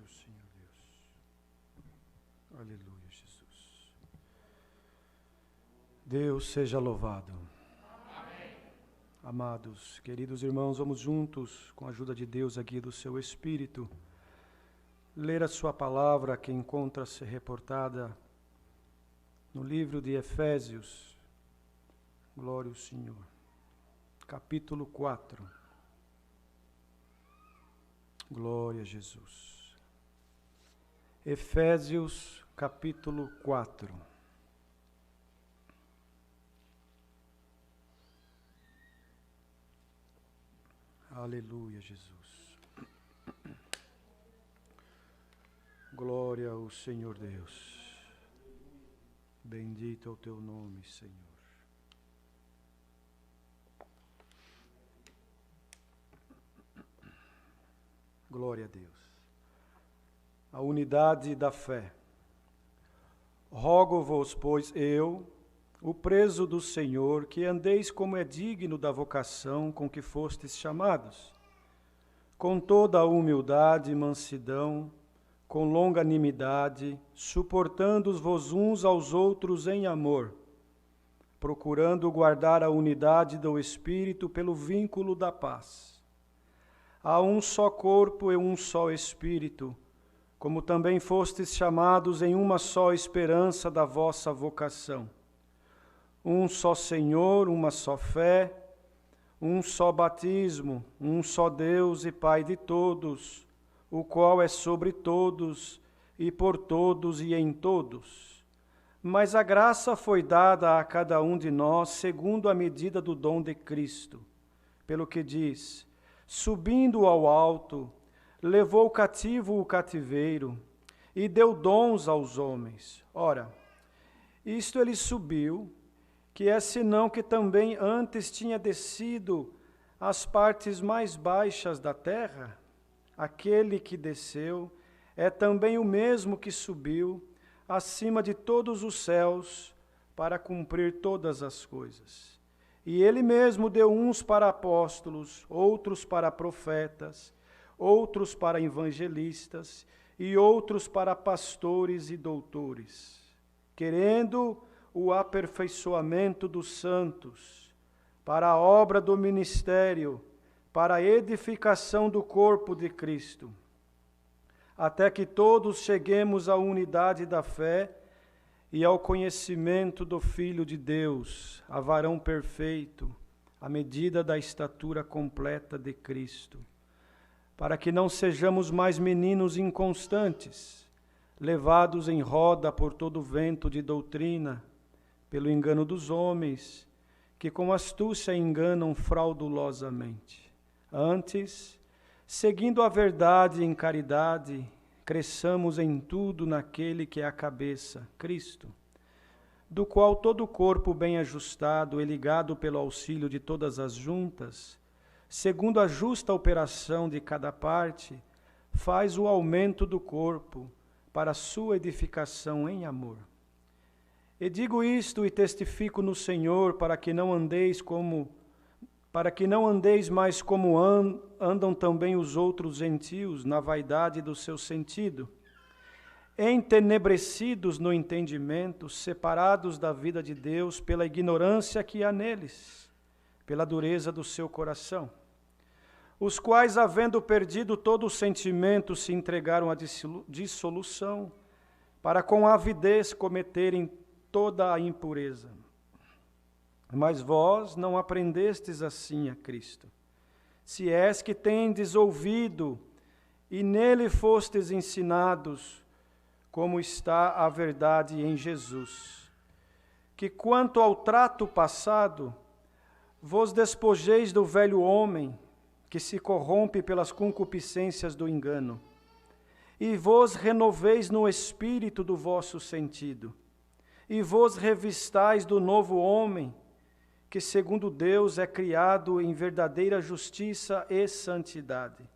Glória ao Senhor Deus. Aleluia, Jesus. Deus seja louvado. Amém. Amados, queridos irmãos, vamos juntos, com a ajuda de Deus aqui do seu Espírito, ler a sua palavra que encontra-se reportada no livro de Efésios. Glória ao Senhor. Capítulo 4. Glória a Jesus. Efésios, capítulo 4. Aleluia, Jesus. Glória ao Senhor Deus. Bendito é o teu nome, Senhor. Glória a Deus. A unidade da fé. Rogo-vos, pois, eu, o preso do Senhor, que andeis como é digno da vocação com que fostes chamados, com toda a humildade e mansidão, com longanimidade, suportando-vos uns aos outros em amor, procurando guardar a unidade do Espírito pelo vínculo da paz. Há um só corpo e um só Espírito, como também fostes chamados em uma só esperança da vossa vocação. Um só Senhor, uma só fé, um só batismo, um só Deus e Pai de todos, o qual é sobre todos e por todos e em todos. Mas a graça foi dada a cada um de nós segundo a medida do dom de Cristo, pelo que diz: subindo ao alto, levou cativo o cativeiro e deu dons aos homens. Ora, isto ele subiu, que é senão que também antes tinha descido às partes mais baixas da terra. Aquele que desceu é também o mesmo que subiu acima de todos os céus para cumprir todas as coisas. E ele mesmo deu uns para apóstolos, outros para profetas, outros para evangelistas e outros para pastores e doutores, querendo o aperfeiçoamento dos santos, para a obra do ministério, para a edificação do corpo de Cristo, até que todos cheguemos à unidade da fé e ao conhecimento do Filho de Deus, a varão perfeito, à medida da estatura completa de Cristo, para que não sejamos mais meninos inconstantes, levados em roda por todo vento de doutrina, pelo engano dos homens, que com astúcia enganam fraudulosamente. Antes, seguindo a verdade em caridade, cresçamos em tudo naquele que é a cabeça, Cristo, do qual todo o corpo bem ajustado e ligado pelo auxílio de todas as juntas, segundo a justa operação de cada parte, faz o aumento do corpo para a sua edificação em amor. E digo isto e testifico no Senhor, para que não andeis mais como andam também os outros gentios na vaidade do seu sentido, entenebrecidos no entendimento, separados da vida de Deus pela ignorância que há neles, pela dureza do seu coração, os quais, havendo perdido todo o sentimento, se entregaram à dissolução, para com avidez cometerem toda a impureza. Mas vós não aprendestes assim a Cristo. Se és que tendes ouvido e nele fostes ensinados, como está a verdade em Jesus, que quanto ao trato passado, vos despojeis do velho homem, que se corrompe pelas concupiscências do engano, e vos renoveis no espírito do vosso sentido, e vos revistais do novo homem, que segundo Deus é criado em verdadeira justiça e santidade.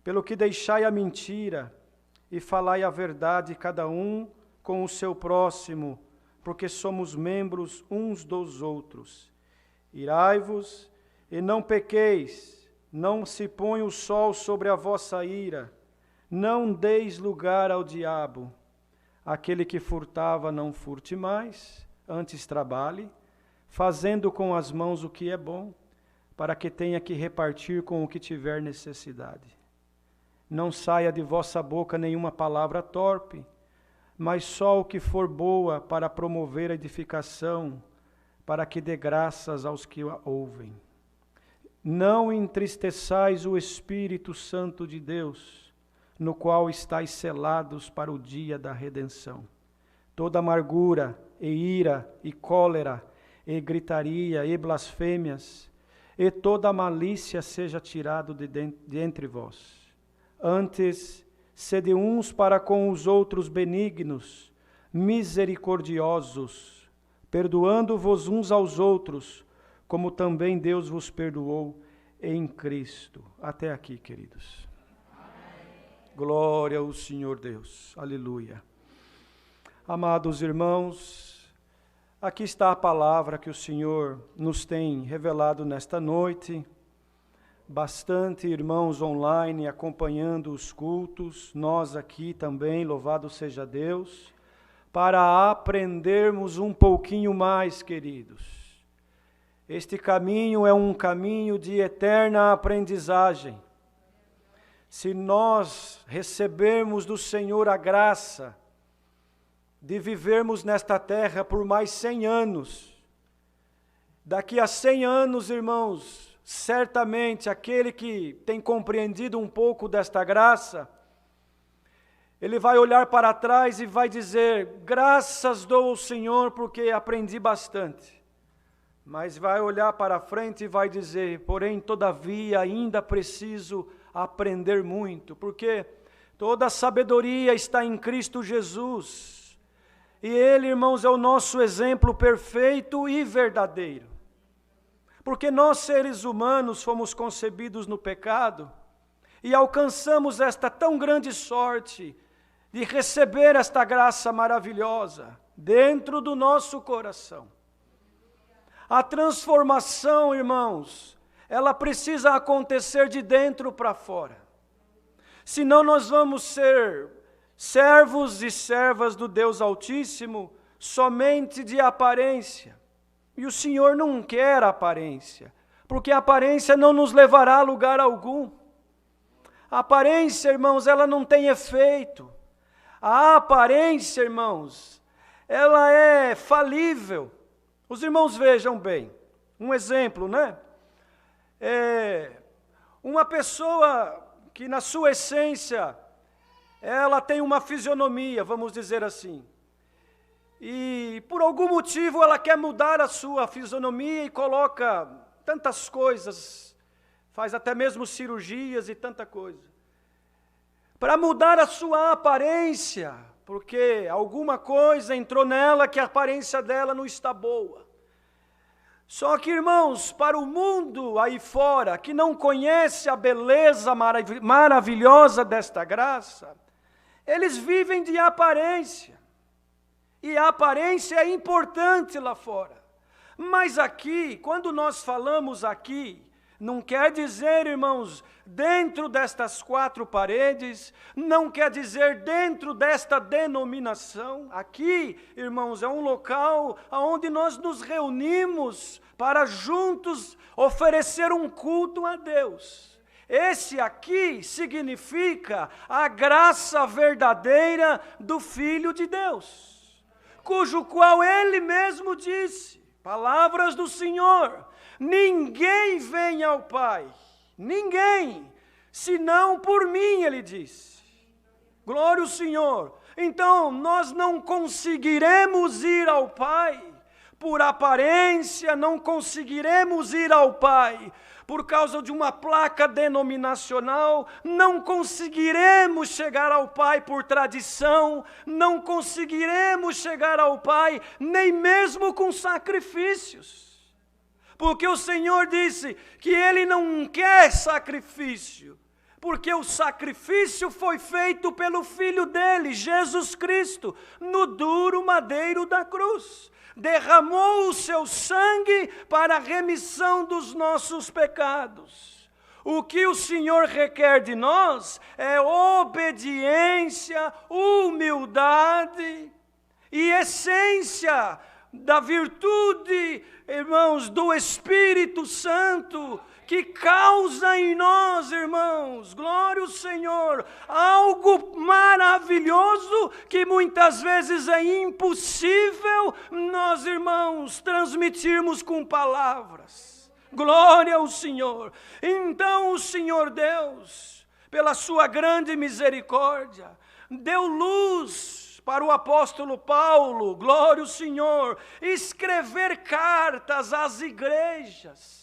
Pelo que deixai a mentira e falai a verdade cada um com o seu próximo, porque somos membros uns dos outros. Irai-vos e não pequeis, não se põe o sol sobre a vossa ira, Não deis lugar ao diabo. Aquele que furtava, não furte mais, antes trabalhe, fazendo com as mãos o que é bom, para que tenha que repartir com o que tiver necessidade. Não saia de vossa boca nenhuma palavra torpe, mas só o que for boa para promover a edificação, para que dê graças aos que a ouvem. Não entristeçais o Espírito Santo de Deus, no qual estáis selados para o dia da redenção. Toda amargura, e ira, e cólera, e gritaria, e blasfêmias, e toda malícia seja tirado de entre vós. Antes, sede uns para com os outros benignos, misericordiosos, perdoando-vos uns aos outros, como também Deus vos perdoou em Cristo. Até aqui, queridos. Glória ao Senhor Deus. Aleluia. Amados irmãos, aqui está a palavra que o Senhor nos tem revelado nesta noite. Bastante irmãos online acompanhando os cultos, nós aqui também, louvado seja Deus, para aprendermos um pouquinho mais, queridos. Este caminho é um caminho de eterna aprendizagem. Se nós recebermos do Senhor a graça de vivermos nesta terra por mais 100 anos, daqui a 100 anos, irmãos, certamente aquele que tem compreendido um pouco desta graça, ele vai olhar para trás e vai dizer, graças dou ao Senhor porque aprendi bastante. Mas vai olhar para frente e vai dizer, porém, todavia, ainda preciso aprender muito, porque toda a sabedoria está em Cristo Jesus. E Ele, irmãos, é o nosso exemplo perfeito e verdadeiro. Porque nós, seres humanos, fomos concebidos no pecado e alcançamos esta tão grande sorte de receber esta graça maravilhosa dentro do nosso coração. A transformação, irmãos, ela precisa acontecer de dentro para fora. Senão nós vamos ser servos e servas do Deus Altíssimo somente de aparência. E o Senhor não quer aparência, porque a aparência não nos levará a lugar algum. A aparência, irmãos, ela não tem efeito. A aparência, irmãos, ela é falível. Os irmãos vejam bem, um exemplo, né? Uma pessoa que na sua essência, ela tem uma fisionomia, vamos dizer assim. E por algum motivo ela quer mudar a sua fisionomia e coloca tantas coisas, faz até mesmo cirurgias e tanta coisa. Para mudar a sua aparência, porque alguma coisa entrou nela que a aparência dela não está boa. Só que, irmãos, para o mundo aí fora, que não conhece a beleza maravilhosa desta graça, eles vivem de aparência. E a aparência é importante lá fora. Mas aqui, quando nós falamos aqui, não quer dizer, irmãos, dentro destas 4 paredes, não quer dizer dentro desta denominação. Aqui, irmãos, é um local onde nós nos reunimos para juntos oferecer um culto a Deus. Esse aqui significa a graça verdadeira do Filho de Deus, cujo qual Ele mesmo disse, palavras do Senhor, ninguém vem ao Pai, ninguém, senão por mim, Ele disse. Glória ao Senhor. Então, nós não conseguiremos ir ao Pai por aparência, não conseguiremos ir ao Pai por causa de uma placa denominacional, não conseguiremos chegar ao Pai por tradição, não conseguiremos chegar ao Pai nem mesmo com sacrifícios. Porque o Senhor disse que Ele não quer sacrifício, porque o sacrifício foi feito pelo Filho dele, Jesus Cristo, no duro madeiro da cruz. Derramou o seu sangue para a remissão dos nossos pecados. O que o Senhor requer de nós é obediência, humildade e essência da virtude, irmãos, do Espírito Santo, que causa em nós, irmãos, glória ao Senhor, algo maravilhoso que muitas vezes é impossível nós, irmãos, transmitirmos com palavras. Glória ao Senhor. Então o Senhor Deus, pela sua grande misericórdia, deu luz para o apóstolo Paulo, glória ao Senhor, escrever cartas às igrejas.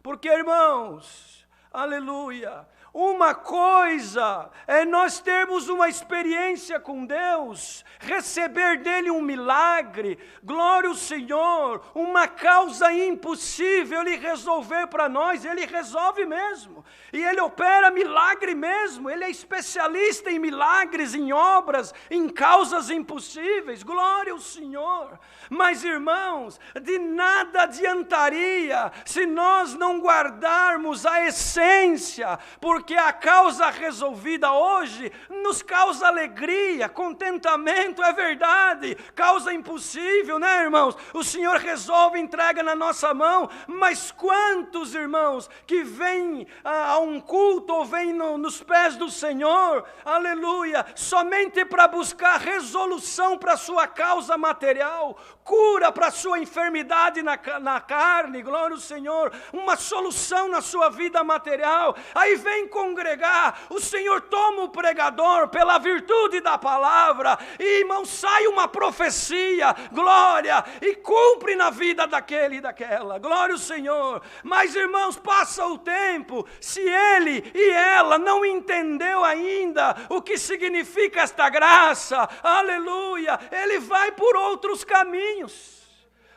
Porque, irmãos, aleluia, uma coisa é nós termos uma experiência com Deus, receber dele um milagre, glória ao Senhor, uma causa impossível ele resolver para nós, ele resolve mesmo, e ele opera milagre mesmo, ele é especialista em milagres, em obras, em causas impossíveis, glória ao Senhor. Mas, irmãos, de nada adiantaria se nós não guardarmos a essência, porque a causa resolvida hoje nos causa alegria, contentamento, é verdade, causa impossível, né, irmãos? O Senhor resolve, entrega na nossa mão, mas quantos, irmãos, que vêm a um culto ou vêm nos pés do Senhor, aleluia, somente para buscar resolução para a sua causa material, cura para a sua enfermidade na carne, glória ao Senhor, uma solução na sua vida material, aí vem congregar, o Senhor toma o pregador pela virtude da palavra, e irmão, sai uma profecia, glória, e cumpre na vida daquele e daquela, glória ao Senhor. Mas, irmãos, passa o tempo, se ele e ela não entendeu ainda o que significa esta graça, aleluia, ele vai por outros caminhos,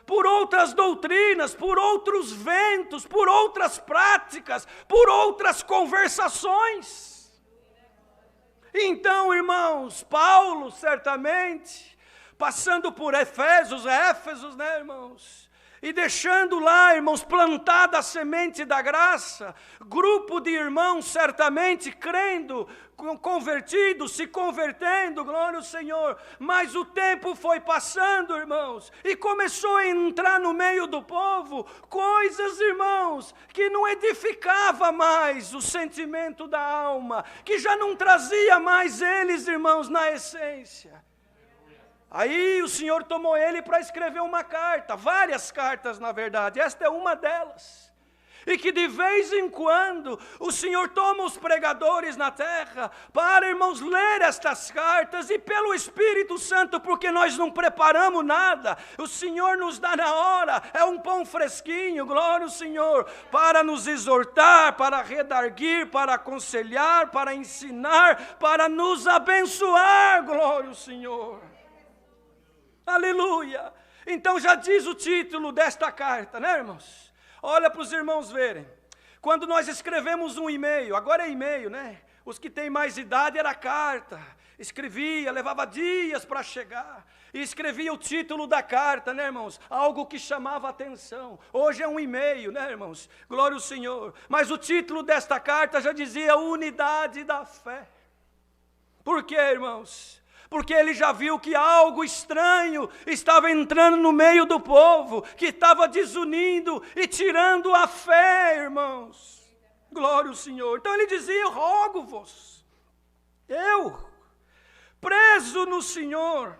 por outras doutrinas, por outros ventos, por outras práticas, por outras conversações. Então, irmãos, Paulo certamente, passando por Éfesos, né, irmãos, e deixando lá, irmãos, plantada a semente da graça, grupo de irmãos certamente crendo, convertidos, se convertendo, glória ao Senhor, mas o tempo foi passando, irmãos, e começou a entrar no meio do povo coisas, irmãos, que não edificava mais o sentimento da alma, que já não trazia mais eles, irmãos, na essência. Aí o Senhor tomou ele para escrever uma carta, várias cartas na verdade, esta é uma delas. E que de vez em quando o Senhor toma os pregadores na terra para, irmãos, ler estas cartas, e pelo Espírito Santo, porque nós não preparamos nada, o Senhor nos dá na hora, é um pão fresquinho, glória ao Senhor, para nos exortar, para redarguir, para aconselhar, para ensinar, para nos abençoar, glória ao Senhor. Aleluia! Então já diz o título desta carta, né, irmãos? Olha para os irmãos verem. Quando nós escrevemos um e-mail, agora é e-mail, né? Os que têm mais idade era carta. Escrevia, levava dias para chegar. E escrevia o título da carta, né, irmãos? Algo que chamava atenção. Hoje é um e-mail, né, irmãos? Glória ao Senhor. Mas o título desta carta já dizia unidade da fé. Por quê, irmãos? Porque ele já viu que algo estranho estava entrando no meio do povo, que estava desunindo e tirando a fé, irmãos. Glória ao Senhor. Então ele dizia, rogo-vos, eu, preso no Senhor,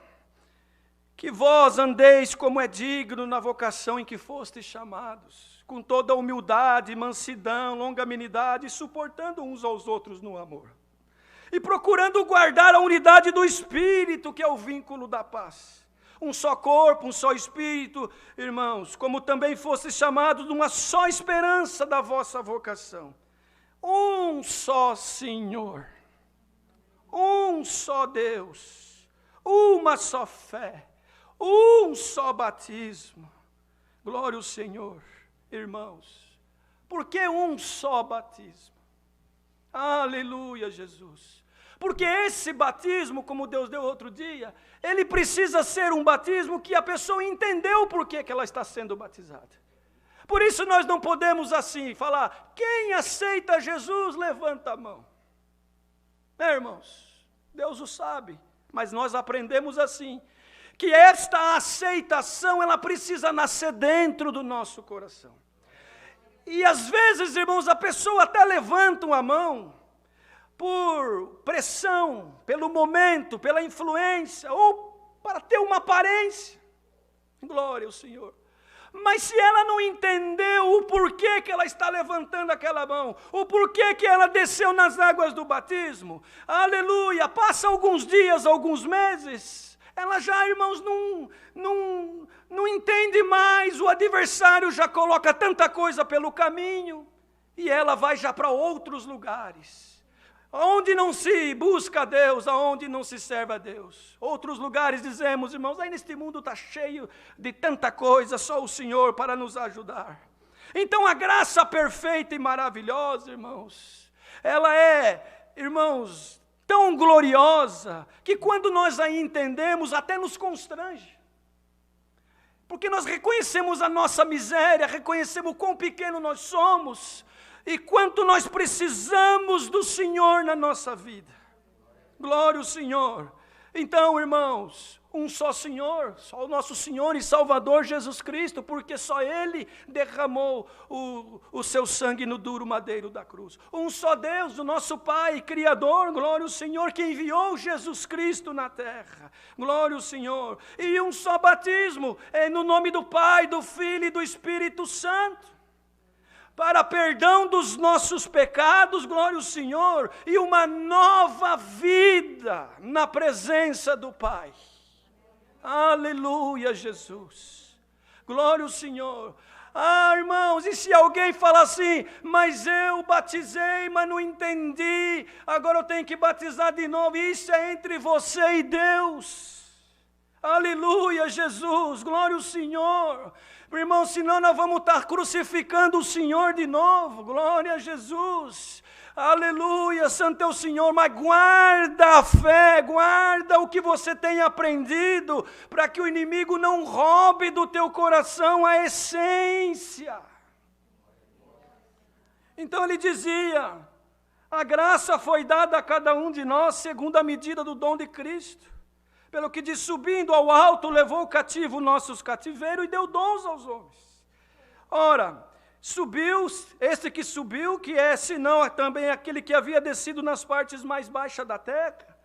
que vós andeis como é digno na vocação em que fostes chamados, com toda humildade, mansidão, longanimidade, suportando uns aos outros no amor. E procurando guardar a unidade do Espírito, que é o vínculo da paz. Um só corpo, um só Espírito, irmãos, como também fostes chamados de uma só esperança da vossa vocação. Um só Senhor, um só Deus, uma só fé, um só batismo. Glória ao Senhor, irmãos. Por que um só batismo? Aleluia, Jesus. Porque esse batismo, como Deus deu outro dia, ele precisa ser um batismo que a pessoa entendeu por que ela está sendo batizada. Por isso nós não podemos assim falar, quem aceita Jesus, levanta a mão. Irmãos, Deus o sabe, mas nós aprendemos assim, que esta aceitação, ela precisa nascer dentro do nosso coração. E às vezes, irmãos, a pessoa até levanta a mão, por pressão, pelo momento, pela influência, ou para ter uma aparência. Glória ao Senhor. Mas se ela não entendeu o porquê que ela está levantando aquela mão, o porquê que ela desceu nas águas do batismo, aleluia, passa alguns dias, alguns meses, ela já, irmãos, não entende mais, o adversário já coloca tanta coisa pelo caminho, e ela vai já para outros lugares. Onde não se busca a Deus, aonde não se serve a Deus. Outros lugares dizemos, irmãos, aí neste mundo está cheio de tanta coisa, só o Senhor para nos ajudar. Então a graça perfeita e maravilhosa, irmãos, ela é, irmãos, tão gloriosa, que quando nós a entendemos, até nos constrange. Porque nós reconhecemos a nossa miséria, reconhecemos o quão pequeno nós somos, e quanto nós precisamos do Senhor na nossa vida. Glória ao Senhor. Então, irmãos, um só Senhor, só o nosso Senhor e Salvador Jesus Cristo, porque só Ele derramou o seu sangue no duro madeiro da cruz. Um só Deus, o nosso Pai, Criador, glória ao Senhor, que enviou Jesus Cristo na terra. Glória ao Senhor. E um só batismo, no nome do Pai, do Filho e do Espírito Santo. Para perdão dos nossos pecados, glória ao Senhor, e uma nova vida na presença do Pai. Aleluia, Jesus. Glória ao Senhor. Irmãos, e se alguém falar assim, mas eu batizei, mas não entendi, agora eu tenho que batizar de novo, isso é entre você e Deus. Aleluia, Jesus, glória ao Senhor. Irmão, senão nós vamos estar crucificando o Senhor de novo. Glória a Jesus. Aleluia, santo é o Senhor. Mas guarda a fé, guarda o que você tem aprendido, para que o inimigo não roube do teu coração a essência. Então ele dizia, a graça foi dada a cada um de nós segundo a medida do dom de Cristo. Pelo que diz, subindo ao alto, levou cativo nossos cativeiros e deu dons aos homens. Ora, subiu, esse que subiu, que é senão também aquele que havia descido nas partes mais baixas da terra.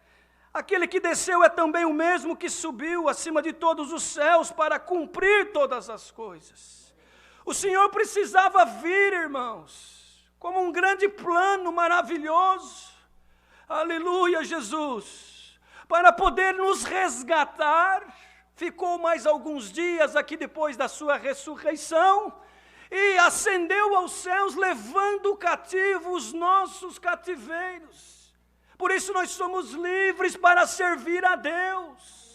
Aquele que desceu é também o mesmo que subiu acima de todos os céus para cumprir todas as coisas. O Senhor precisava vir, irmãos, como um grande plano maravilhoso. Aleluia, Jesus. Para poder nos resgatar, ficou mais alguns dias aqui depois da sua ressurreição, e ascendeu aos céus, levando cativo os nossos cativeiros. Por isso nós somos livres para servir a Deus.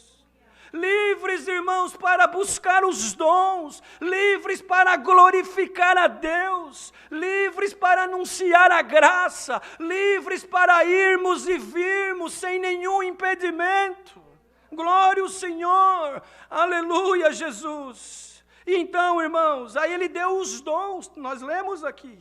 Livres, irmãos, para buscar os dons, livres para glorificar a Deus, livres para anunciar a graça, livres para irmos e virmos sem nenhum impedimento. Glória ao Senhor, aleluia, Jesus. E então, irmãos, aí ele deu os dons, nós lemos aqui,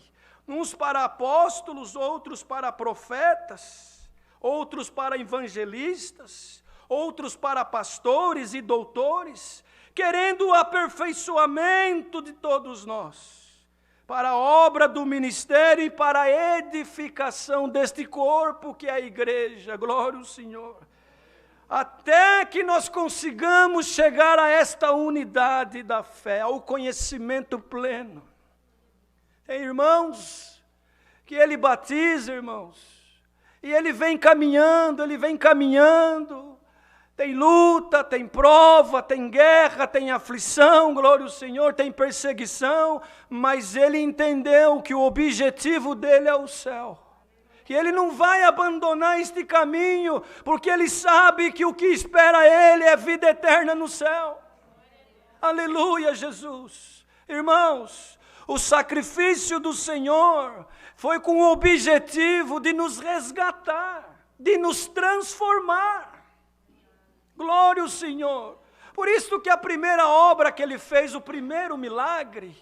uns para apóstolos, outros para profetas, outros para evangelistas, outros para pastores e doutores, querendo o aperfeiçoamento de todos nós, para a obra do ministério e para a edificação deste corpo que é a igreja, glória ao Senhor, até que nós consigamos chegar a esta unidade da fé, ao conhecimento pleno. Tem irmãos que ele batiza, irmãos, e ele vem caminhando, tem luta, tem prova, tem guerra, tem aflição, glória ao Senhor, tem perseguição, mas ele entendeu que o objetivo dele é o céu. Que ele não vai abandonar este caminho, porque ele sabe que o que espera ele é vida eterna no céu. Aleluia, Jesus. Irmãos, o sacrifício do Senhor foi com o objetivo de nos resgatar, de nos transformar. Glória ao Senhor. Por isso que a primeira obra que ele fez, o primeiro milagre,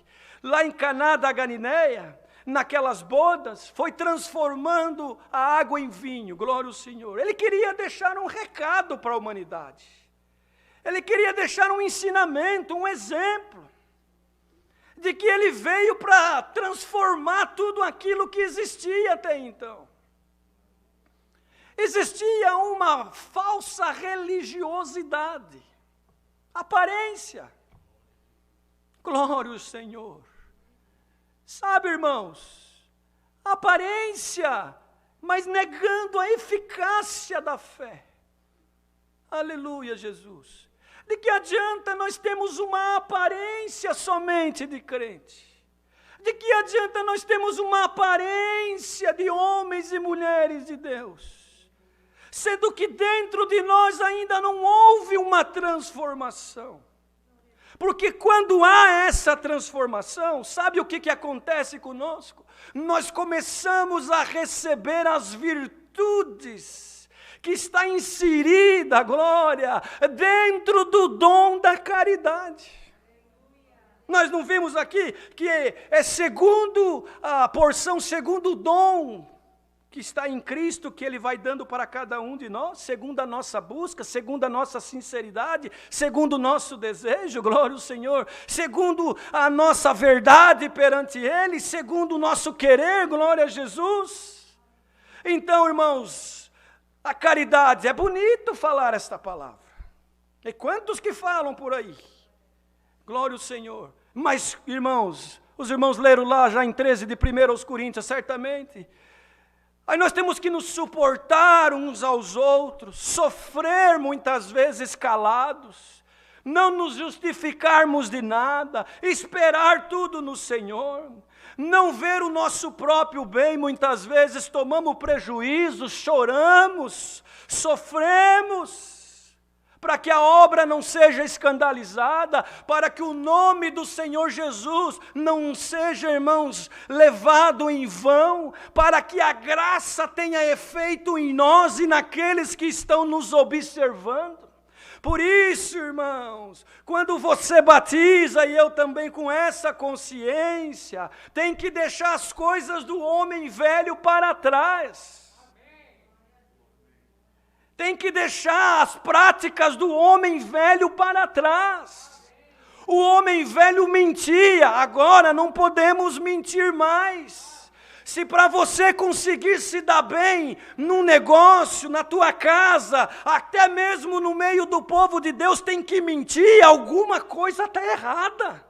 lá em Caná da Galileia, naquelas bodas, foi transformando a água em vinho, glória ao Senhor. Ele queria deixar um recado para a humanidade. Ele queria deixar um ensinamento, um exemplo, de que ele veio para transformar tudo aquilo que existia até então. Existia uma falsa religiosidade, aparência. Glória ao Senhor. Sabe, irmãos, aparência, mas negando a eficácia da fé. Aleluia, Jesus. De que adianta nós termos uma aparência somente de crente? De que adianta nós termos uma aparência de homens e mulheres de Deus? Sendo que dentro de nós ainda não houve uma transformação. Porque quando há essa transformação, sabe o que acontece conosco? Nós começamos a receber as virtudes que está inserida, glória, dentro do dom da caridade. Nós não vimos aqui que é segundo a porção, segundo o dom que está em Cristo, que Ele vai dando para cada um de nós, segundo a nossa busca, segundo a nossa sinceridade, segundo o nosso desejo, glória ao Senhor, segundo a nossa verdade perante Ele, segundo o nosso querer, glória a Jesus. Então, irmãos, a caridade, é bonito falar esta palavra. E quantos que falam por aí? Glória ao Senhor. Mas, irmãos, os irmãos leram lá já em 13 de 1 Coríntios, certamente. Aí nós temos que nos suportar uns aos outros, sofrer muitas vezes calados, não nos justificarmos de nada, esperar tudo no Senhor, não ver o nosso próprio bem, muitas vezes tomamos prejuízo, choramos, sofremos, para que a obra não seja escandalizada, para que o nome do Senhor Jesus não seja, irmãos, levado em vão, para que a graça tenha efeito em nós e naqueles que estão nos observando. Por isso, irmãos, quando você batiza, e eu também com essa consciência, tem que deixar as coisas do homem velho para trás. Tem que deixar as práticas do homem velho para trás. O homem velho mentia, agora não podemos mentir mais. Se para você conseguir se dar bem num negócio, na tua casa, até mesmo no meio do povo de Deus tem que mentir, alguma coisa está errada.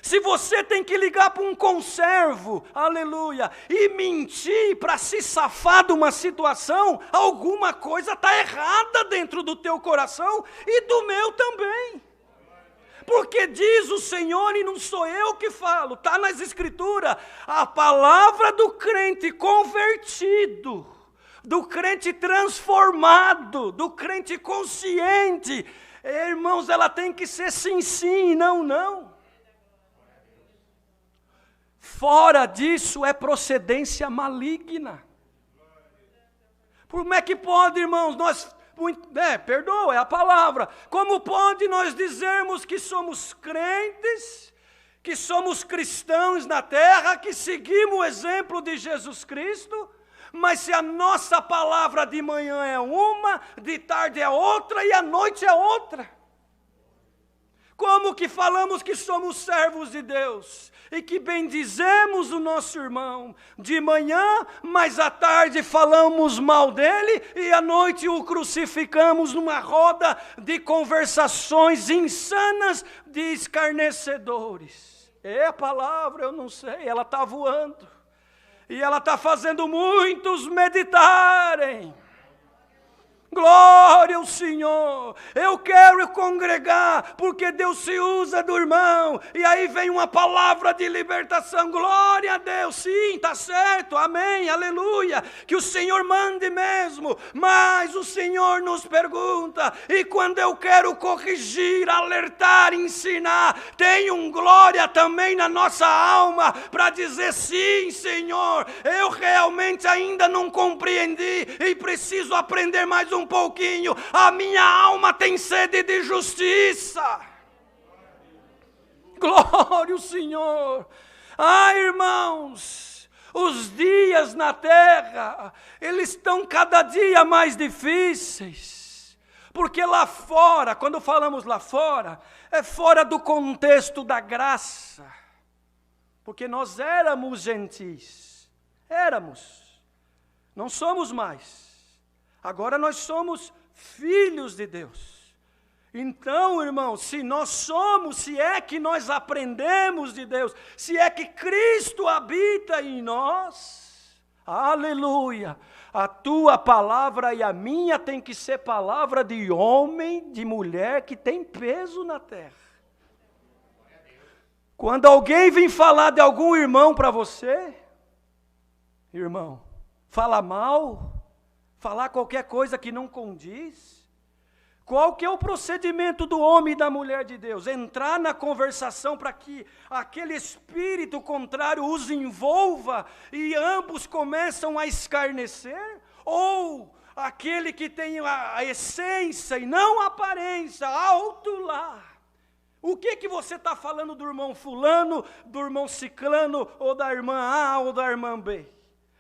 Se você tem que ligar para um conservo, aleluia, e mentir para se safar de uma situação, alguma coisa está errada dentro do teu coração e do meu também. Porque diz o Senhor, e não sou eu que falo, está nas Escrituras, a palavra do crente convertido, do crente transformado, do crente consciente, irmãos, ela tem que ser sim, sim, não, não. Fora disso é procedência maligna. Como é que pode, irmãos, perdoa, é a palavra. Como pode nós dizermos que somos crentes, que somos cristãos na terra, que seguimos o exemplo de Jesus Cristo, mas se a nossa palavra de manhã é uma, de tarde é outra e à noite é outra? Como que falamos que somos servos de Deus e que bendizemos o nosso irmão de manhã, mas à tarde falamos mal dele e à noite o crucificamos numa roda de conversações insanas de escarnecedores? É a palavra, eu não sei, ela está voando e ela está fazendo muitos meditarem. Glória ao Senhor, eu quero congregar, porque Deus se usa do irmão, e aí vem uma palavra de libertação, glória a Deus, sim, está certo, amém, aleluia, que o Senhor mande mesmo, mas o Senhor nos pergunta, e quando eu quero corrigir, alertar, ensinar, tem um glória também na nossa alma, para dizer sim, Senhor, eu realmente ainda não compreendi, e preciso aprender mais um pouquinho, a minha alma tem sede de justiça. Glória ao Senhor. Ah, irmãos, os dias na terra, eles estão cada dia mais difíceis. Porque lá fora, quando falamos lá fora, é fora do contexto da graça. Porque nós éramos gentis. Éramos. Não somos mais. Agora nós somos filhos de Deus. Então, irmãos, se é que nós aprendemos de Deus, se é que Cristo habita em nós, aleluia, a tua palavra e a minha tem que ser palavra de homem, de mulher que tem peso na terra. Quando alguém vem falar de algum irmão para você, irmão, fala mal, falar qualquer coisa que não condiz, qual que é o procedimento do homem e da mulher de Deus? Entrar na conversação para que aquele espírito contrário os envolva e ambos começam a escarnecer? Ou aquele que tem a essência e não a aparência, alto lá? O que você está falando do irmão fulano, do irmão ciclano, ou da irmã A ou da irmã B?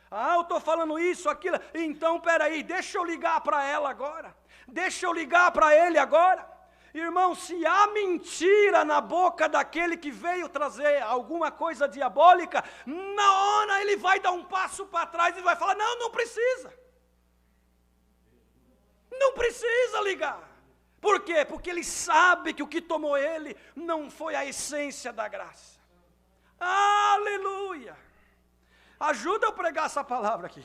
Ah, eu estou falando isso, aquilo. Então, peraí, deixa eu ligar para ela agora. Deixa eu ligar para ele agora. Irmão, se há mentira na boca daquele que veio trazer alguma coisa diabólica, na hora ele vai dar um passo para trás e vai falar, não precisa. Não precisa ligar. Por quê? Porque ele sabe que o que tomou ele não foi a essência da graça. Aleluia. Ajuda eu a pregar essa palavra aqui.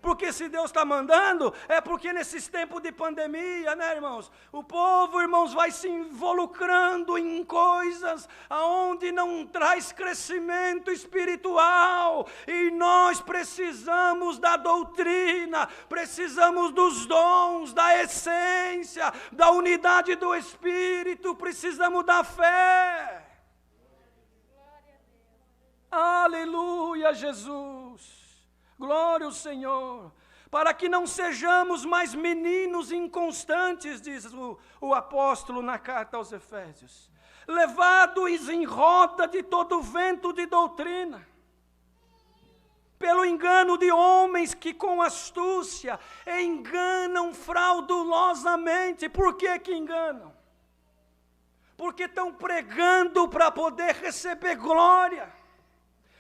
Porque se Deus está mandando, é porque nesses tempos de pandemia, né, irmãos? O povo, irmãos, vai se involucrando em coisas aonde não traz crescimento espiritual. E nós precisamos da doutrina, precisamos dos dons, da essência, da unidade do Espírito, precisamos da fé. Aleluia, Jesus. Glória ao Senhor, para que não sejamos mais meninos inconstantes, diz o apóstolo na carta aos Efésios, levados em roda de todo vento de doutrina, pelo engano de homens que com astúcia enganam fraudulosamente. Por que enganam? Porque estão pregando para poder receber glória.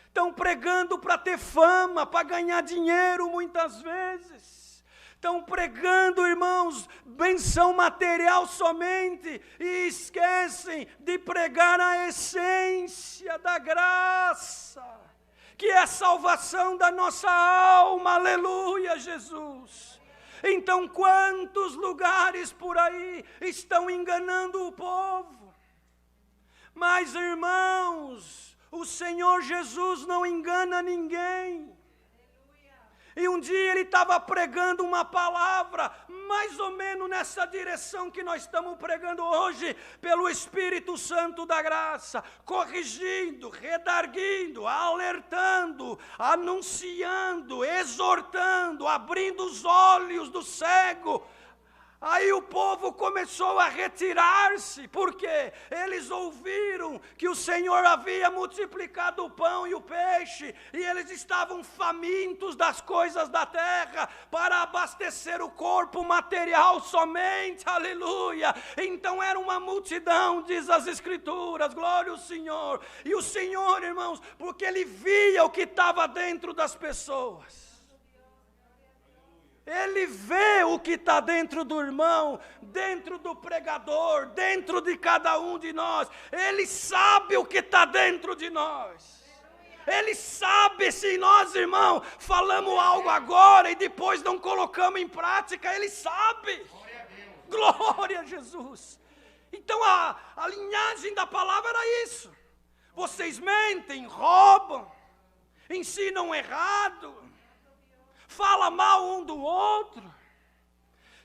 Estão pregando para ter fama, para ganhar dinheiro muitas vezes. Estão pregando, irmãos, benção material somente. E esquecem de pregar a essência da graça, que é a salvação da nossa alma. Aleluia, Jesus. Então, quantos lugares por aí estão enganando o povo? Mas, irmãos, o Senhor Jesus não engana ninguém. E um dia ele estava pregando uma palavra, mais ou menos nessa direção que nós estamos pregando hoje, pelo Espírito Santo da graça, corrigindo, redarguindo, alertando, anunciando, exortando, abrindo os olhos do cego. Aí o povo começou a retirar-se, porque eles ouviram que o Senhor havia multiplicado o pão e o peixe, e eles estavam famintos das coisas da terra, para abastecer o corpo material somente, aleluia. Então era uma multidão, diz as Escrituras, glória ao Senhor. E o Senhor, irmãos, porque Ele via o que estava dentro das pessoas. Ele vê o que está dentro do irmão, dentro do pregador, dentro de cada um de nós. Ele sabe o que está dentro de nós. Ele sabe se nós, irmão, falamos algo agora e depois não colocamos em prática. Ele sabe. Glória a Jesus. Então a linhagem da palavra era isso. Vocês mentem, roubam, ensinam errado, fala mal um do outro,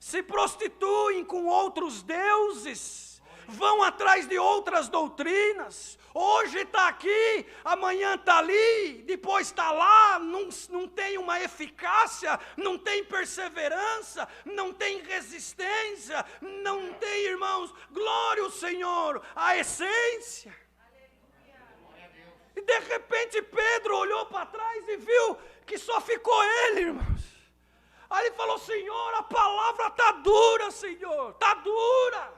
se prostituem com outros deuses, vão atrás de outras doutrinas. Hoje está aqui, amanhã está ali, depois está lá, não tem uma eficácia, não tem perseverança, não tem resistência, não tem, irmãos, glória ao Senhor, a essência. E de repente Pedro olhou para trás e viu que só ficou ele, irmãos. Aí ele falou: Senhor, a palavra está dura, Senhor, está dura.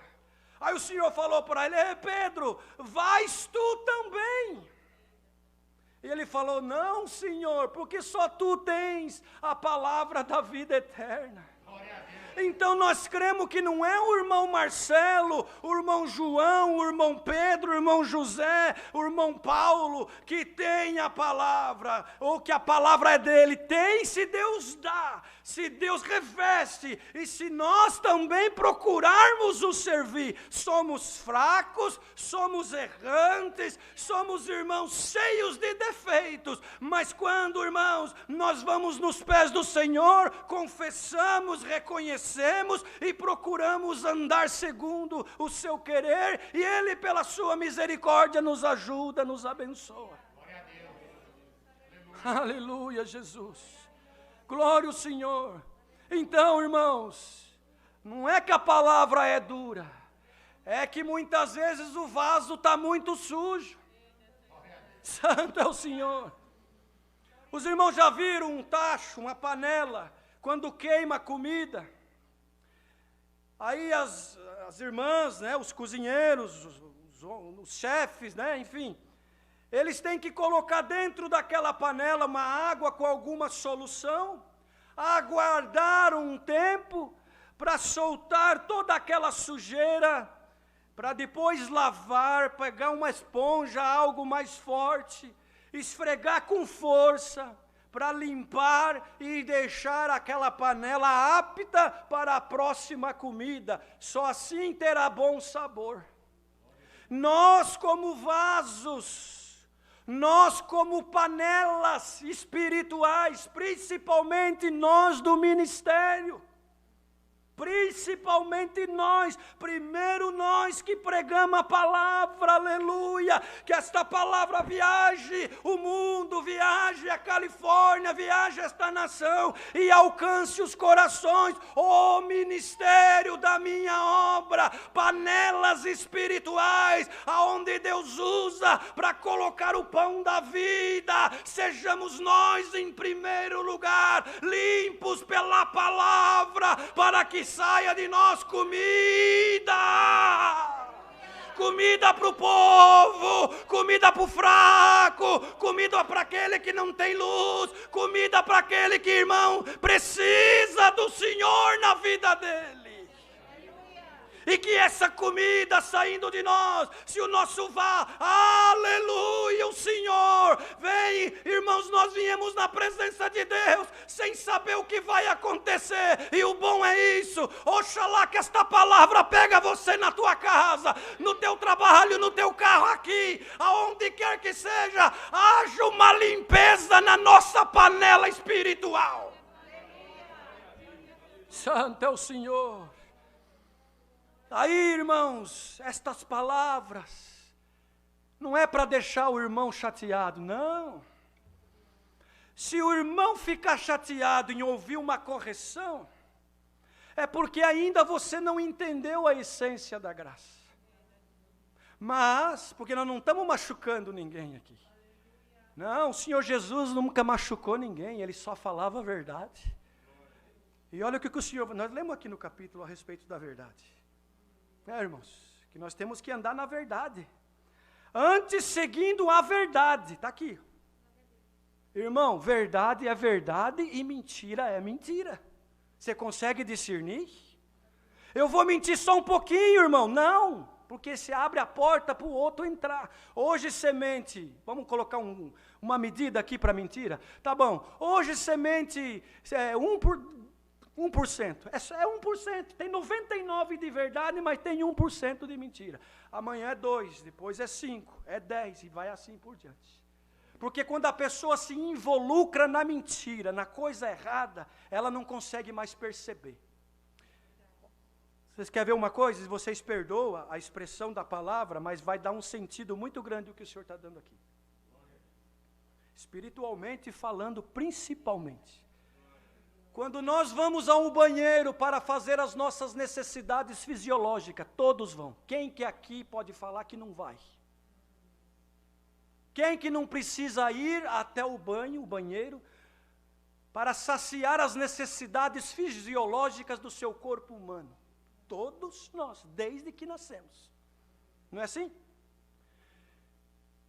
Aí o Senhor falou para ele: Pedro, vais tu também. E ele falou: não, Senhor, porque só tu tens a palavra da vida eterna. Então nós cremos que não é o irmão Marcelo, o irmão João, o irmão Pedro, o irmão José, o irmão Paulo que tem a palavra, ou que a palavra é dele. Tem se Deus dá, se Deus reveste, e se nós também procurarmos o servir. Somos fracos, somos errantes, somos irmãos cheios de defeitos, mas quando, irmãos, nós vamos nos pés do Senhor, confessamos, reconhecemos e procuramos andar segundo o seu querer, e Ele, pela sua misericórdia, nos ajuda, nos abençoa. Glória a Deus. Aleluia, Jesus. Glória ao Senhor. Então, irmãos, não é que a palavra é dura, é que muitas vezes o vaso está muito sujo. Santo é o Senhor. Os irmãos já viram um tacho, uma panela, quando queima a comida? Aí as irmãs, né, os cozinheiros, os chefes, né, enfim, eles têm que colocar dentro daquela panela uma água com alguma solução, aguardar um tempo para soltar toda aquela sujeira, para depois lavar, pegar uma esponja, algo mais forte, esfregar com força, para limpar e deixar aquela panela apta para a próxima comida. Só assim terá bom sabor. Nós como vasos, nós como panelas espirituais, principalmente nós do ministério, principalmente nós, primeiro nós que pregamos a palavra, aleluia, que esta palavra viaje o mundo, viaje a Califórnia, viaje esta nação e alcance os corações. O ministério da minha obra, panelas espirituais, aonde Deus usa para colocar o pão da vida, sejamos nós em primeiro lugar, limpos pela palavra, para que saia de nós comida para o povo, comida para o fraco, comida para aquele que não tem luz, comida para aquele que, irmão, precisa do Senhor na vida dele. E que essa comida saindo de nós, se o nosso aleluia, o Senhor vem, irmãos, nós viemos na presença de Deus, sem saber o que vai acontecer, e o bom é isso. Oxalá que esta palavra pega você na tua casa, no teu trabalho, no teu carro aqui, aonde quer que seja, haja uma limpeza na nossa panela espiritual. Santo é o Senhor. Aí, irmãos, estas palavras não é para deixar o irmão chateado, não. Se o irmão ficar chateado em ouvir uma correção, é porque ainda você não entendeu a essência da graça. Mas, porque nós não estamos machucando ninguém aqui. Não, o Senhor Jesus nunca machucou ninguém, Ele só falava a verdade. E olha o que o Senhor, nós lemos aqui no capítulo a respeito da verdade. Irmãos, que nós temos que andar na verdade, antes seguindo a verdade, está aqui. Irmão, verdade é verdade e mentira é mentira. Você consegue discernir? Eu vou mentir só um pouquinho, irmão. Não, porque se abre a porta para o outro entrar. Hoje semente, vamos colocar uma medida aqui para mentira? Tá bom, hoje semente é 1%. É 1%, tem 99% de verdade, mas tem 1% de mentira. Amanhã é 2%, depois é 5%, é 10% e vai assim por diante. Porque quando a pessoa se involucra na mentira, na coisa errada, ela não consegue mais perceber. Vocês querem ver uma coisa? Vocês perdoam a expressão da palavra, mas vai dar um sentido muito grande o que o Senhor está dando aqui. Espiritualmente falando, principalmente. Quando nós vamos a um banheiro para fazer as nossas necessidades fisiológicas, todos vão. Quem que aqui pode falar que não vai? Quem que não precisa ir até o banheiro, para saciar as necessidades fisiológicas do seu corpo humano? Todos nós, desde que nascemos. Não é assim?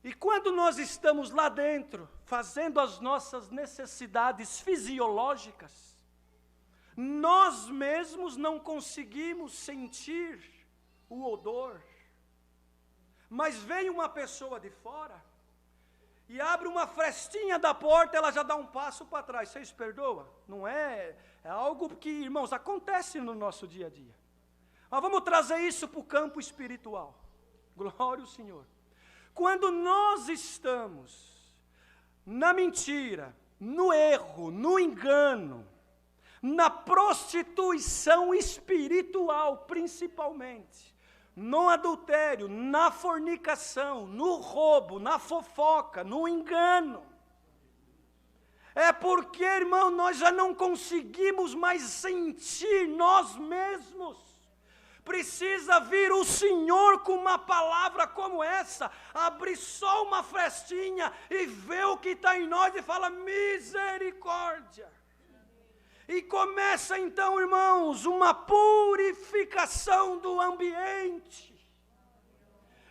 E quando nós estamos lá dentro, fazendo as nossas necessidades fisiológicas, nós mesmos não conseguimos sentir o odor. Mas vem uma pessoa de fora e abre uma frestinha da porta, ela já dá um passo para trás. Vocês perdoam? Não é? É algo que, irmãos, acontece no nosso dia a dia. Mas vamos trazer isso para o campo espiritual. Glória ao Senhor. Quando nós estamos na mentira, no erro, no engano, na prostituição espiritual, principalmente, no adultério, na fornicação, no roubo, na fofoca, no engano, é porque, irmão, nós já não conseguimos mais sentir nós mesmos. Precisa vir o Senhor com uma palavra como essa, abrir só uma frestinha e ver o que está em nós e fala misericórdia. E começa então, irmãos, uma purificação do ambiente.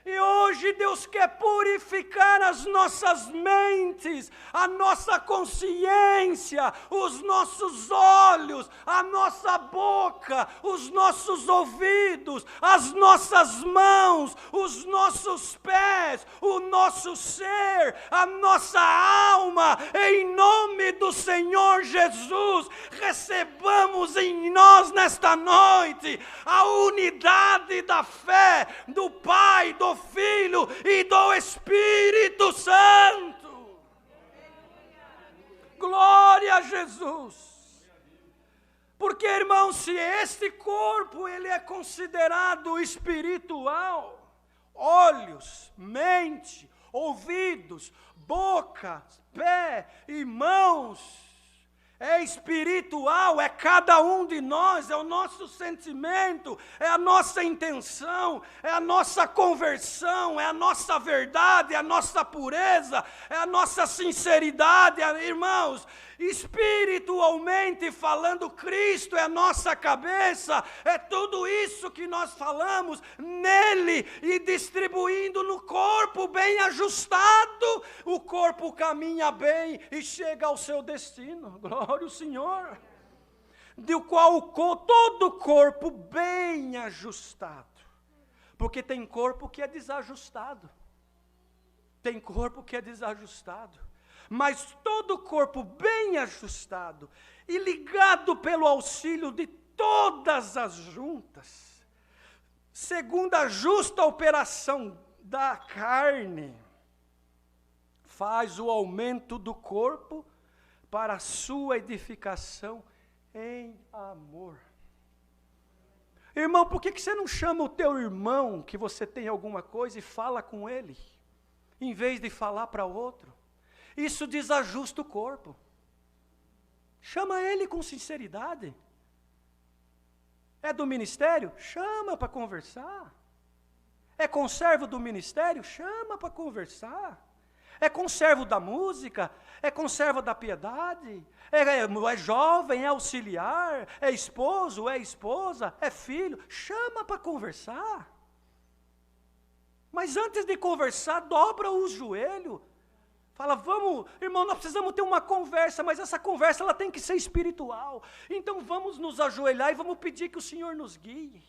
E hoje Deus quer purificar as nossas mentes, a nossa consciência, os nossos olhos, a nossa boca, os nossos ouvidos, as nossas mãos, os nossos pés, o nosso ser, a nossa alma. Em nome do Senhor Jesus, recebamos em nós nesta noite a unidade da fé do Pai, do Filho e do Espírito Santo. Glória a Jesus. Porque, irmão, se este corpo ele é considerado espiritual, olhos, mente, ouvidos, boca, pé e mãos, é espiritual, é cada um de nós, é o nosso sentimento, é a nossa intenção, é a nossa conversão, é a nossa verdade, é a nossa pureza, é a nossa sinceridade, irmãos. Espiritualmente falando, Cristo é a nossa cabeça, é tudo isso que nós falamos nele e distribuindo no corpo bem ajustado, o corpo caminha bem e chega ao seu destino. Glória ao Senhor. Do qual todo o corpo bem ajustado, porque tem corpo que é desajustado, tem corpo que é desajustado. Mas todo o corpo bem ajustado e ligado pelo auxílio de todas as juntas, segundo a justa operação da carne, faz o aumento do corpo para a sua edificação em amor. Irmão, por que você não chama o teu irmão que você tem alguma coisa e fala com ele, em vez de falar para outro? Isso desajusta o corpo. Chama ele com sinceridade. É do ministério? Chama para conversar. É conservo do ministério? Chama para conversar. É conservo da música? É conservo da piedade? É jovem? É auxiliar? É esposo? É esposa? É filho? Chama para conversar. Mas antes de conversar, dobra os joelhos. Fala, vamos, irmão, nós precisamos ter uma conversa, mas essa conversa ela tem que ser espiritual. Então vamos nos ajoelhar e vamos pedir que o Senhor nos guie.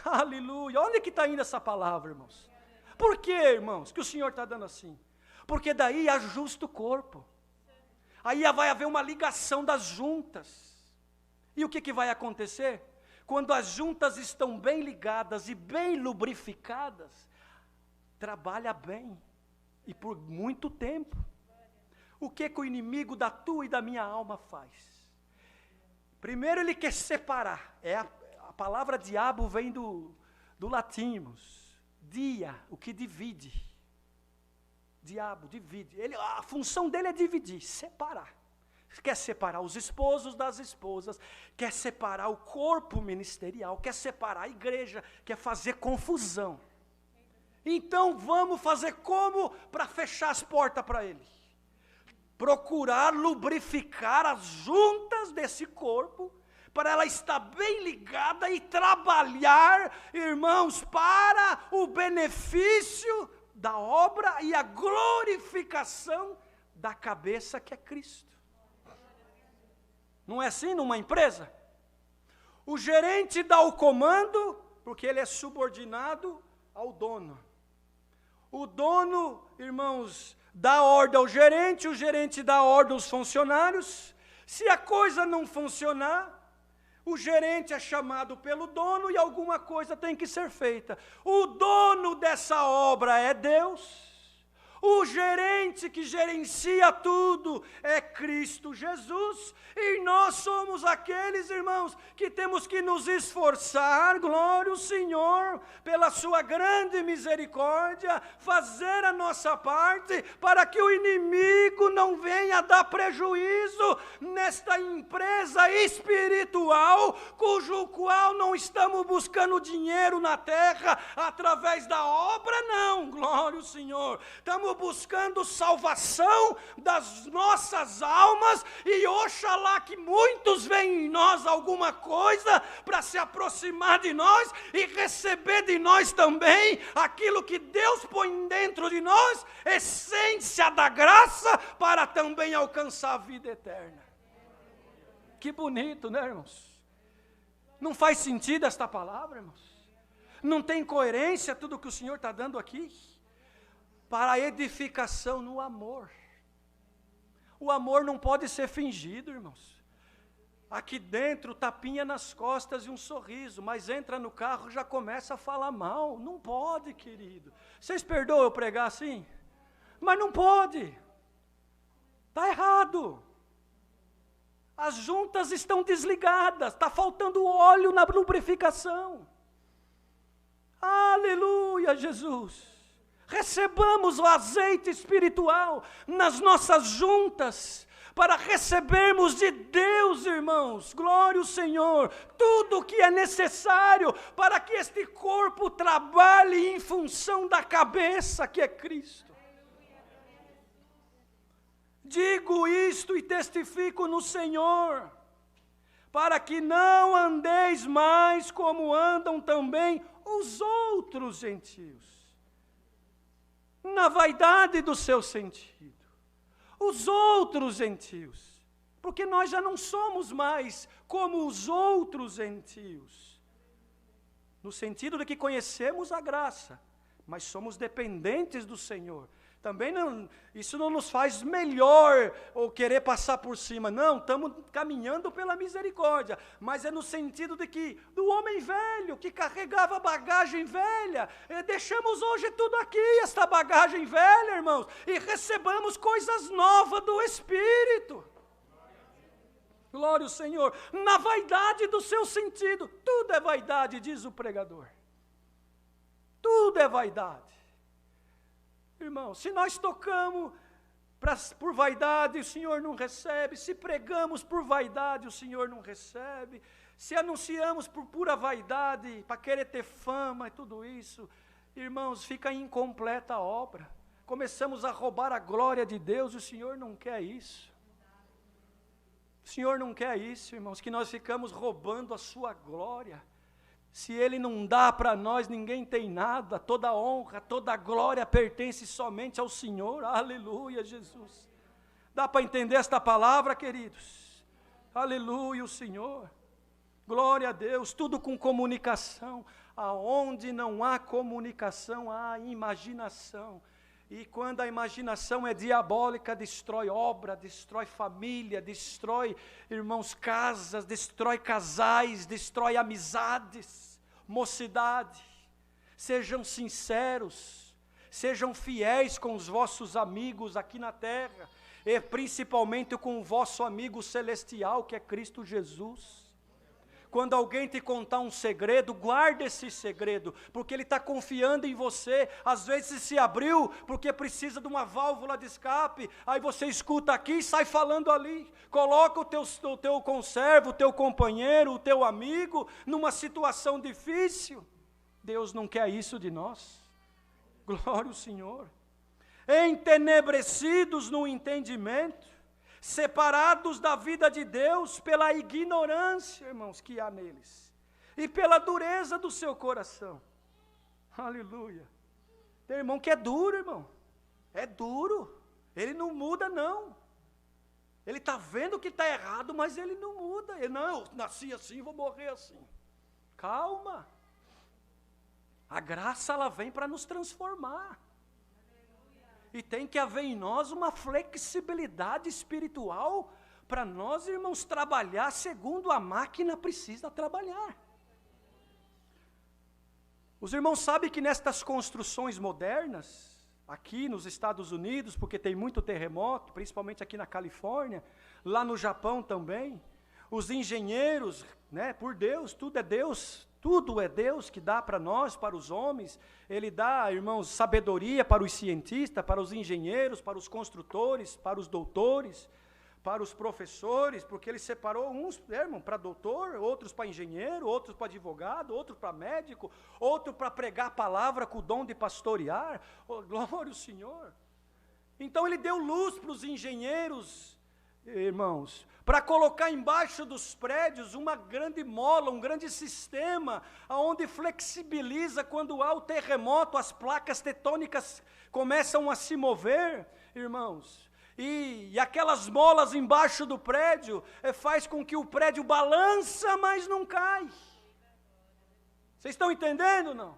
Aleluia. Onde que está indo essa palavra, irmãos? Por que, irmãos, que o Senhor está dando assim? Porque daí ajusta o corpo. Aí vai haver uma ligação das juntas. E o que vai acontecer? Quando as juntas estão bem ligadas e bem lubrificadas, trabalha bem. E por muito tempo. O que o inimigo da tua e da minha alma faz? Primeiro ele quer separar. A palavra diabo vem do latim, irmãos. Dia, o que divide. Diabo, divide. A função dele é dividir, separar. Quer separar os esposos das esposas, quer separar o corpo ministerial, quer separar a igreja, quer fazer confusão. Então vamos fazer como para fechar as portas para ele? Procurar lubrificar as juntas desse corpo, para ela estar bem ligada e trabalhar, irmãos, para o benefício da obra e a glorificação da cabeça que é Cristo. Não é assim numa empresa? O gerente dá o comando, porque ele é subordinado ao dono. O dono, irmãos, dá ordem ao gerente, o gerente dá ordem aos funcionários. Se a coisa não funcionar, o gerente é chamado pelo dono e alguma coisa tem que ser feita. O dono dessa obra é Deus. O gerente que gerencia tudo é Cristo Jesus, e nós somos aqueles, irmãos, que temos que nos esforçar, glória ao Senhor, pela sua grande misericórdia, fazer a nossa parte, para que o inimigo não venha dar prejuízo nesta empresa espiritual, cujo qual não estamos buscando dinheiro na terra, através da obra, não, glória ao Senhor, estamos buscando salvação das nossas almas, e oxalá que muitos veem em nós alguma coisa para se aproximar de nós e receber de nós também aquilo que Deus põe dentro de nós, essência da graça, para também alcançar a vida eterna. Que bonito, né, irmãos? Não faz sentido esta palavra, irmãos? Não tem coerência tudo que o Senhor está dando aqui? Para a edificação no amor. O amor não pode ser fingido, irmãos. Aqui dentro, tapinha nas costas e um sorriso, mas entra no carro e já começa a falar mal. Não pode, querido. Vocês perdoam eu pregar assim? Mas não pode. Está errado. As juntas estão desligadas, está faltando óleo na lubrificação. Aleluia, Jesus. Recebamos o azeite espiritual nas nossas juntas, para recebermos de Deus, irmãos, glória ao Senhor, tudo o que é necessário para que este corpo trabalhe em função da cabeça que é Cristo. Digo isto e testifico no Senhor, para que não andeis mais como andam também os outros gentios, na vaidade do seu sentido. Os outros gentios, porque nós já não somos mais como os outros gentios, no sentido de que conhecemos a graça, mas somos dependentes do Senhor. Também não, isso não nos faz melhor ou querer passar por cima, não, estamos caminhando pela misericórdia, mas é no sentido de que, do homem velho, que carregava bagagem velha, deixamos hoje tudo aqui, esta bagagem velha, irmãos, e recebamos coisas novas do Espírito. Glória ao Senhor, na vaidade do seu sentido, tudo é vaidade, diz o pregador, tudo é vaidade. Irmão, se nós tocamos por vaidade, o Senhor não recebe. Se pregamos por vaidade, o Senhor não recebe. Se anunciamos por pura vaidade, para querer ter fama e tudo isso, irmãos, fica incompleta a obra. Começamos a roubar a glória de Deus, e o Senhor não quer isso. O Senhor não quer isso, irmãos, que nós ficamos roubando a sua glória. Se Ele não dá para nós, ninguém tem nada. Toda honra, toda glória pertence somente ao Senhor. Aleluia, Jesus. Dá para entender esta palavra, queridos? Aleluia, o Senhor. Glória a Deus, tudo com comunicação. Aonde não há comunicação, há imaginação. E quando a imaginação é diabólica, destrói obra, destrói família, destrói, irmãos, casas, destrói casais, destrói amizades, mocidade. Sejam sinceros, sejam fiéis com os vossos amigos aqui na terra, e principalmente com o vosso amigo celestial, que é Cristo Jesus. Quando alguém te contar um segredo, guarde esse segredo, porque ele está confiando em você. Às vezes se abriu porque precisa de uma válvula de escape, aí você escuta aqui e sai falando ali. Coloca o teu conservo, o teu companheiro, o teu amigo numa situação difícil. Deus não quer isso de nós. Glória ao Senhor. Entenebrecidos no entendimento, separados da vida de Deus pela ignorância, irmãos, que há neles, e pela dureza do seu coração. Aleluia. Tem irmão que é duro, irmão. É duro. Ele não muda, não. Ele está vendo que está errado, mas ele não muda. Ele, não, eu nasci assim, vou morrer assim. Calma. A graça, ela vem para nos transformar. E tem que haver em nós uma flexibilidade espiritual para nós, irmãos, trabalhar segundo a máquina precisa trabalhar. Os irmãos sabem que nestas construções modernas, aqui nos Estados Unidos, porque tem muito terremoto, principalmente aqui na Califórnia, lá no Japão também, os engenheiros, né, por Deus, tudo é Deus que dá para nós, para os homens. Ele dá, irmãos, sabedoria para os cientistas, para os engenheiros, para os construtores, para os doutores, para os professores, porque ele separou uns, irmão, para doutor, outros para engenheiro, outros para advogado, outros para médico, outro para pregar a palavra com o dom de pastorear. Oh, glória ao Senhor. Então ele deu luz para os engenheiros, irmãos, para colocar embaixo dos prédios uma grande mola, um grande sistema, onde flexibiliza quando há o terremoto, as placas tectônicas começam a se mover, irmãos. E aquelas molas embaixo do prédio faz com que o prédio balança, mas não cai. Vocês estão entendendo, não?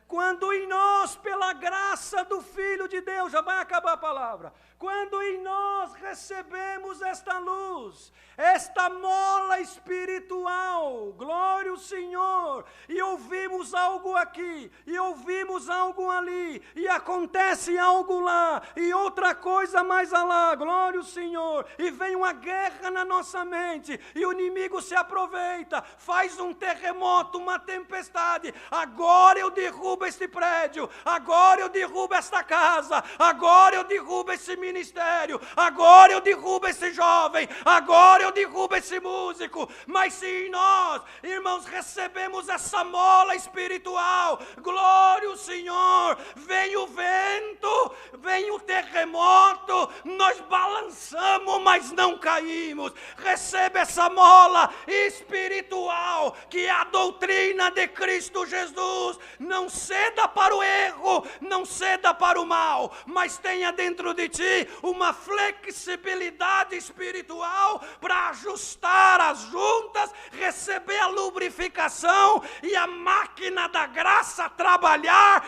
Quando em nós, pela graça do Filho de Deus, já vai acabar a palavra, quando em nós recebemos esta luz, esta mola espiritual, glória ao Senhor, e ouvimos algo aqui, e ouvimos algo ali, e acontece algo lá, e outra coisa mais lá, glória ao Senhor, e vem uma guerra na nossa mente, e o inimigo se aproveita, faz um terremoto, uma tempestade, agora eu derrubo este prédio, agora eu derrubo esta casa, agora eu derrubo esse ministério, agora eu derrubo esse jovem, agora eu derrubo esse músico. Mas se em nós, irmãos, recebemos essa mola espiritual, glória ao Senhor, vem o vento, vem o terremoto, nós balançamos, mas não caímos. Recebe essa mola espiritual, que é a doutrina de Cristo Jesus. Não ceda para o erro, não ceda para o mal, mas tenha dentro de ti uma flexibilidade espiritual para ajustar as juntas, receber a lubrificação e a máquina da graça trabalhar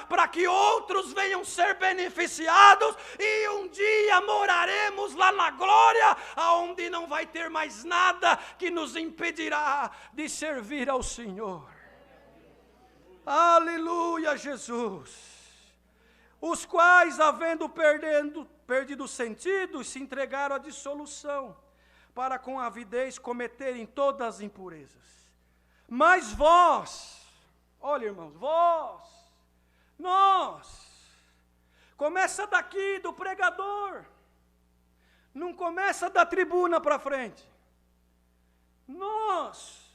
para que outros venham ser beneficiados, e um dia moraremos lá na glória, aonde não vai ter mais nada que nos impedirá de servir ao Senhor. Aleluia, Jesus. Os quais, havendo perdido o sentido, se entregaram à dissolução, para com avidez cometerem todas as impurezas. Mas vós, olha, irmãos, nós, começa daqui do pregador, não começa da tribuna para frente. Nós,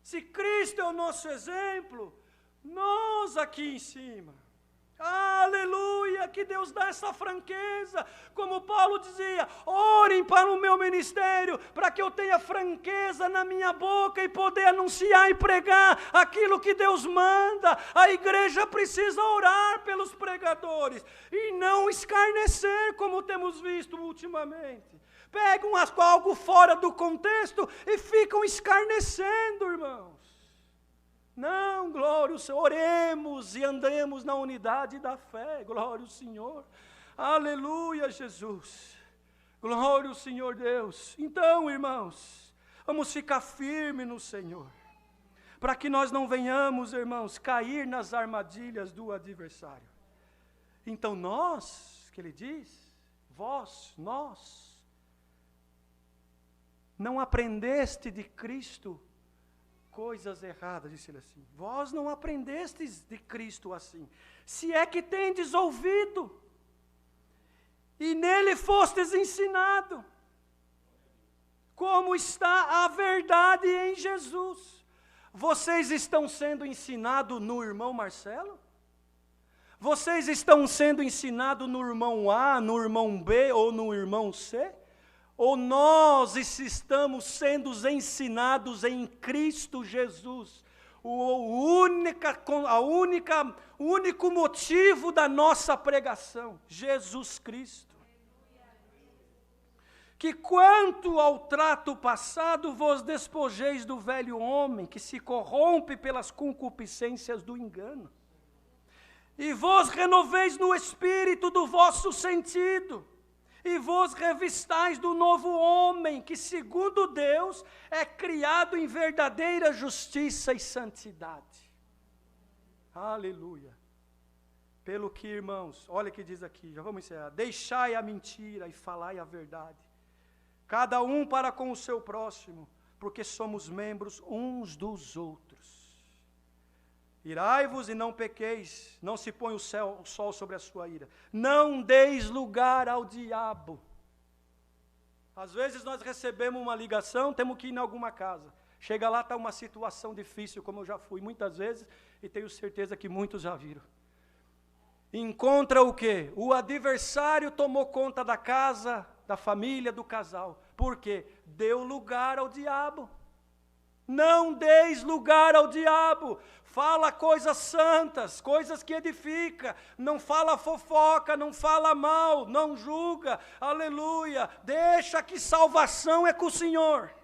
se Cristo é o nosso exemplo, nós aqui em cima, aleluia, que Deus dá essa franqueza, como Paulo dizia, orem para o meu ministério, para que eu tenha franqueza na minha boca e poder anunciar e pregar aquilo que Deus manda. A igreja precisa orar pelos pregadores, e não escarnecer, como temos visto ultimamente. Pegam algo fora do contexto e ficam escarnecendo, irmãos. Não, glória ao Senhor, oremos e andemos na unidade da fé, glória ao Senhor, aleluia, Jesus, glória ao Senhor Deus. Então, irmãos, vamos ficar firmes no Senhor, para que nós não venhamos, irmãos, cair nas armadilhas do adversário. Então nós, que ele diz, nós, não aprendeste de Cristo coisas erradas, disse ele assim. Vós não aprendestes de Cristo assim, se é que tendes ouvido, e nele fostes ensinado, como está a verdade em Jesus. Vocês estão sendo ensinados no irmão Marcelo? Vocês estão sendo ensinados no irmão A, no irmão B ou no irmão C? Ou nós estamos sendo ensinados em Cristo Jesus? O único motivo da nossa pregação, Jesus Cristo. Que quanto ao trato passado, vos despojeis do velho homem, que se corrompe pelas concupiscências do engano. E vos renoveis no espírito do vosso sentido, e vos revistais do novo homem, que segundo Deus é criado em verdadeira justiça e santidade. Aleluia. Pelo que, irmãos, olha o que diz aqui, já vamos encerrar. Deixai a mentira e falai a verdade, cada um para com o seu próximo, porque somos membros uns dos outros. Irai-vos e não pequeis, não se põe o sol sobre a sua ira. Não deis lugar ao diabo. Às vezes nós recebemos uma ligação, temos que ir em alguma casa. Chega lá, está uma situação difícil, como eu já fui muitas vezes, e tenho certeza que muitos já viram. Encontra o quê? O adversário tomou conta da casa, da família, do casal. Por quê? Deu lugar ao diabo. Não deis lugar ao diabo. Fala coisas santas, coisas que edificam. Não fala fofoca, não fala mal, não julga. Aleluia. Deixa que salvação é com o Senhor.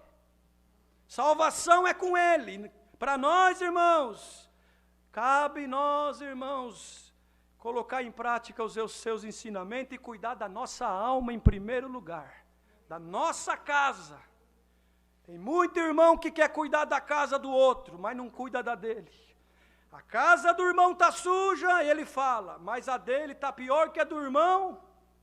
Salvação é com Ele. Para nós, irmãos, cabe nós, irmãos, colocar em prática os seus ensinamentos e cuidar da nossa alma em primeiro lugar. Da nossa casa. Tem muito irmão que quer cuidar da casa do outro, mas não cuida da dele. A casa do irmão está suja, ele fala, mas a dele está pior que a do irmão,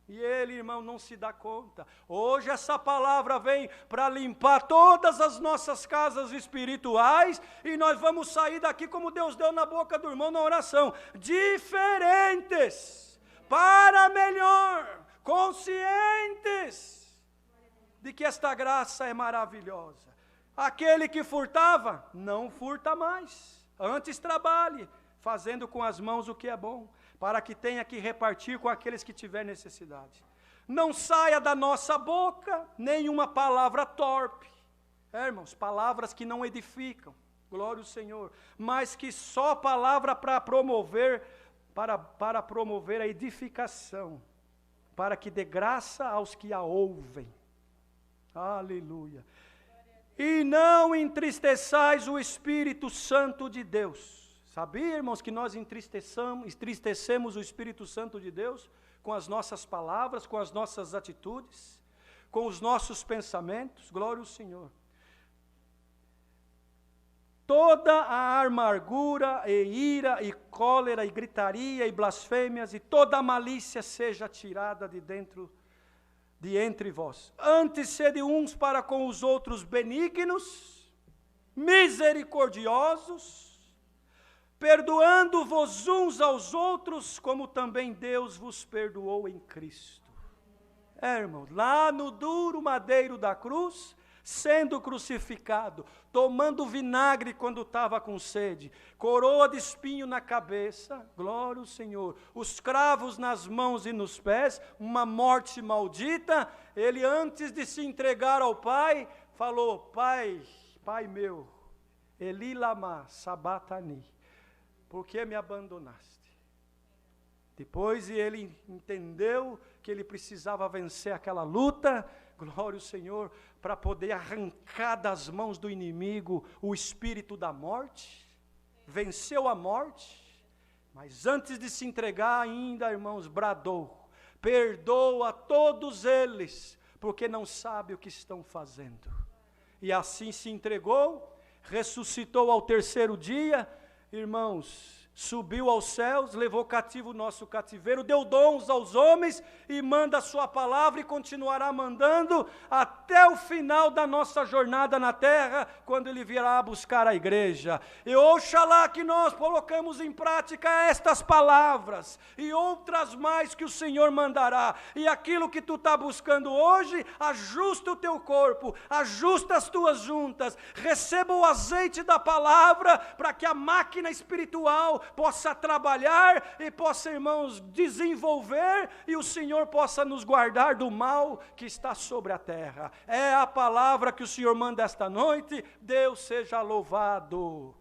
e ele, irmão, não se dá conta. Hoje essa palavra vem para limpar todas as nossas casas espirituais, e nós vamos sair daqui como Deus deu na boca do irmão na oração, diferentes, para melhor, conscientes de que esta graça é maravilhosa. Aquele que furtava, não furta mais. Antes trabalhe, fazendo com as mãos o que é bom, para que tenha que repartir com aqueles que tiver necessidade. Não saia da nossa boca nenhuma palavra torpe. Irmãos, palavras que não edificam, glória ao Senhor, mas que só palavra para promover a edificação, para que dê graça aos que a ouvem. Aleluia. E não entristeçais o Espírito Santo de Deus. Sabia, irmãos, que nós entristecemos o Espírito Santo de Deus com as nossas palavras, com as nossas atitudes, com os nossos pensamentos? Glória ao Senhor. Toda a amargura e ira e cólera e gritaria e blasfêmias e toda a malícia seja tirada de entre vós. Antes sede uns para com os outros benignos, misericordiosos, perdoando-vos uns aos outros, como também Deus vos perdoou em Cristo. Irmãos, lá no duro madeiro da cruz, sendo crucificado, tomando vinagre quando estava com sede, coroa de espinho na cabeça, glória ao Senhor, os cravos nas mãos e nos pés, uma morte maldita, ele antes de se entregar ao Pai, falou, Pai meu, Eli lama sabatani, por que me abandonaste? Depois ele entendeu que ele precisava vencer aquela luta, glória ao Senhor, para poder arrancar das mãos do inimigo o espírito da morte, venceu a morte, mas antes de se entregar ainda, irmãos, bradou, perdoa todos eles, porque não sabe o que estão fazendo, e assim se entregou, ressuscitou ao terceiro dia, irmãos, subiu aos céus, levou cativo o nosso cativeiro, deu dons aos homens e manda a sua palavra e continuará mandando até o final da nossa jornada na terra, quando ele virá buscar a igreja. E oxalá que nós colocamos em prática estas palavras e outras mais que o Senhor mandará. E aquilo que tu está buscando hoje, ajusta o teu corpo, ajusta as tuas juntas, receba o azeite da palavra para que a máquina espiritual possa trabalhar e possa, irmãos, desenvolver e o Senhor possa nos guardar do mal que está sobre a terra. É a palavra que o Senhor manda esta noite. Deus seja louvado.